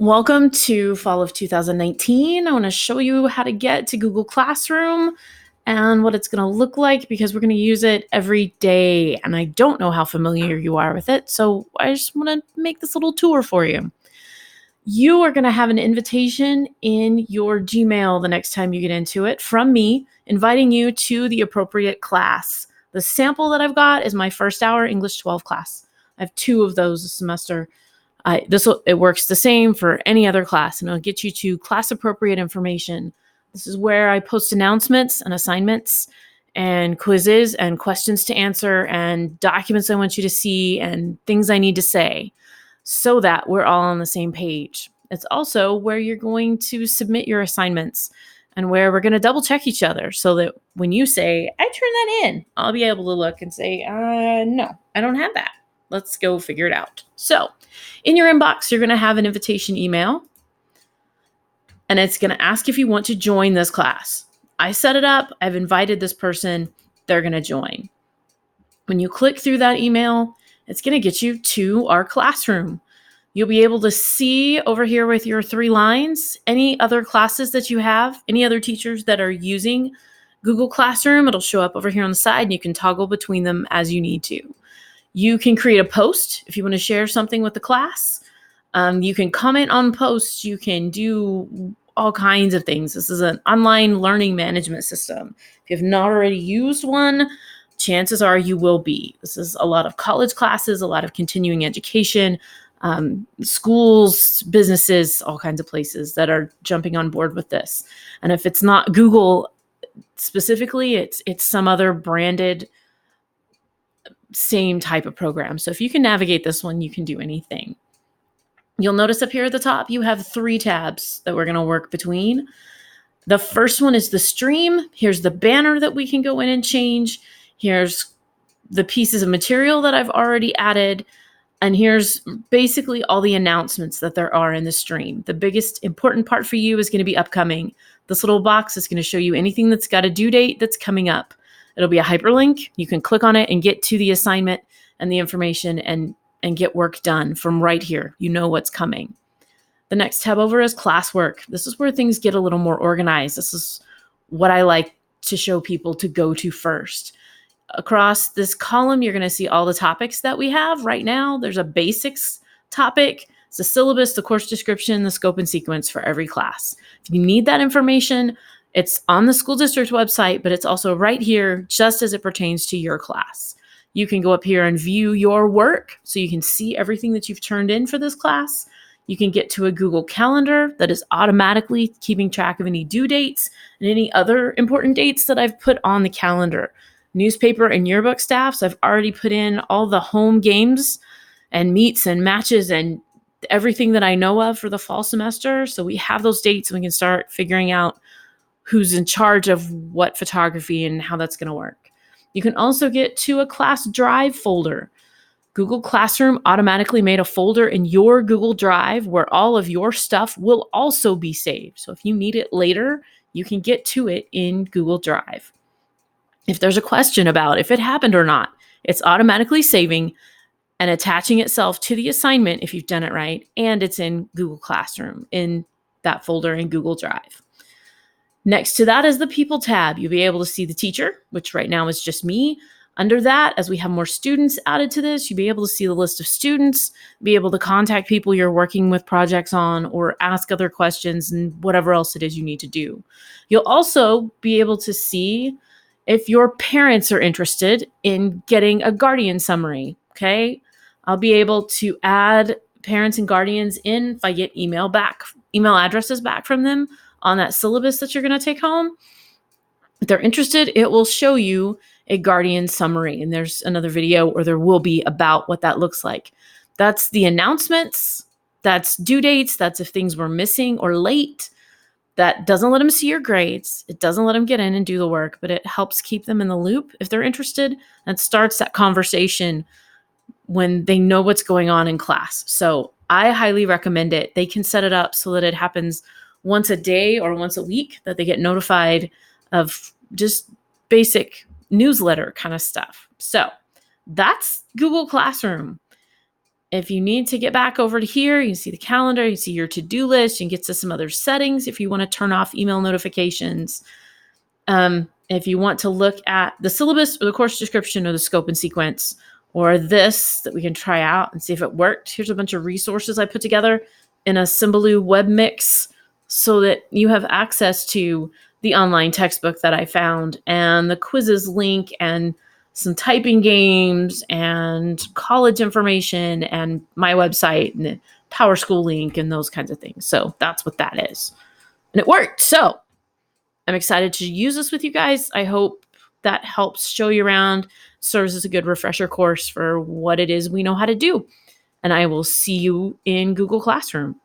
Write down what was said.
Welcome to fall of 2019. I want to show you how to get to Google Classroom and what it's going to look like because we're going to use it every day. And I don't know how familiar you are with it. So I just want to make this little tour for you. You are going to have an invitation in your Gmail the next time you get into it from me, inviting you to the appropriate class. The sample that I've got is my first hour English 12 class. I have 2 of those a semester. It works the same for any other class, and it'll get you to class appropriate information. This is where I post announcements and assignments and quizzes and questions to answer and documents I want you to see and things I need to say so that we're all on the same page. It's also where you're going to submit your assignments and where we're going to double check each other so that when you say, I turn that in, I'll be able to look and say, no, I don't have that. Let's go figure it out. So in your inbox, you're going to have an invitation email, and it's going to ask if you want to join this class. I set it up. I've invited this person. They're going to join. When you click through that email, it's going to get you to our classroom. You'll be able to see over here with your 3 lines any other classes that you have, any other teachers that are using Google Classroom. It'll show up over here on the side, and you can toggle between them as you need to. You can create a post if you want to share something with the class. You can comment on posts. You can do all kinds of things. This is an online learning management system. If you have not already used one, chances are you will be. This is a lot of college classes, a lot of continuing education, schools, businesses, all kinds of places that are jumping on board with this. And if it's not Google specifically, it's some other branded same type of program. So if you can navigate this one, you can do anything. You'll notice up here at the top, you have 3 tabs that we're going to work between. The first one is the stream. Here's the banner that we can go in and change. Here's the pieces of material that I've already added. And here's basically all the announcements that there are in the stream. The biggest important part for you is going to be upcoming. This little box is going to show you anything that's got a due date that's coming up. It'll be a hyperlink. You can click on it and get to the assignment and the information and get work done from right here. You know what's coming. The next tab over is classwork. This is where things get a little more organized. This is what I like to show people to go to first. Across this column, you're going to see all the topics that we have right now. There's a basics topic. It's the syllabus, the course description, the scope and sequence for every class. If you need that information, it's on the school district website, but it's also right here just as it pertains to your class. You can go up here and view your work so you can see everything that you've turned in for this class. You can get to a Google Calendar that is automatically keeping track of any due dates and any other important dates that I've put on the calendar. Newspaper and yearbook staffs, I've already put in all the home games and meets and matches and everything that I know of for the fall semester. So we have those dates and we can start figuring out who's in charge of what photography and how that's going to work. You can also get to a class drive folder. Google Classroom automatically made a folder in your Google Drive where all of your stuff will also be saved. So if you need it later, you can get to it in Google Drive. If there's a question about if it happened or not, it's automatically saving and attaching itself to the assignment if you've done it right, and it's in Google Classroom in that folder in Google Drive. Next to that is the People tab. You'll be able to see the teacher, which right now is just me. Under that, as we have more students added to this, you'll be able to see the list of students, be able to contact people you're working with projects on, or ask other questions and whatever else it is you need to do. You'll also be able to see if your parents are interested in getting a guardian summary, okay? I'll be able to add parents and guardians in if I get email addresses back from them on that syllabus that you're going to take home. If they're interested, it will show you a guardian summary, and there's another video, or there will be, about what that looks like. That's the announcements, that's due dates, that's if things were missing or late. That doesn't let them see your grades. It doesn't let them get in and do the work, but it helps keep them in the loop if they're interested, and starts that conversation when they know what's going on in class. So I highly recommend it. They can set it up so that it happens once a day or once a week, that they get notified of just basic newsletter kind of stuff. So that's Google Classroom. if you need to get back over to here, you can see the calendar, you can see your to-do list, you can get to some other settings if you want to turn off email notifications. If you want to look at the syllabus or the course description or the scope and sequence or this that we can try out and see if it worked, here's a bunch of resources I put together in a Symbaloo web mix so that you have access to the online textbook that I found and the quizzes link and some typing games and college information and my website and the PowerSchool link and those kinds of things. So that's what that is. And it worked. So I'm excited to use this with you guys. I hope that helps show you around, serves as a good refresher course for what it is we know how to do. And I will see you in Google Classroom.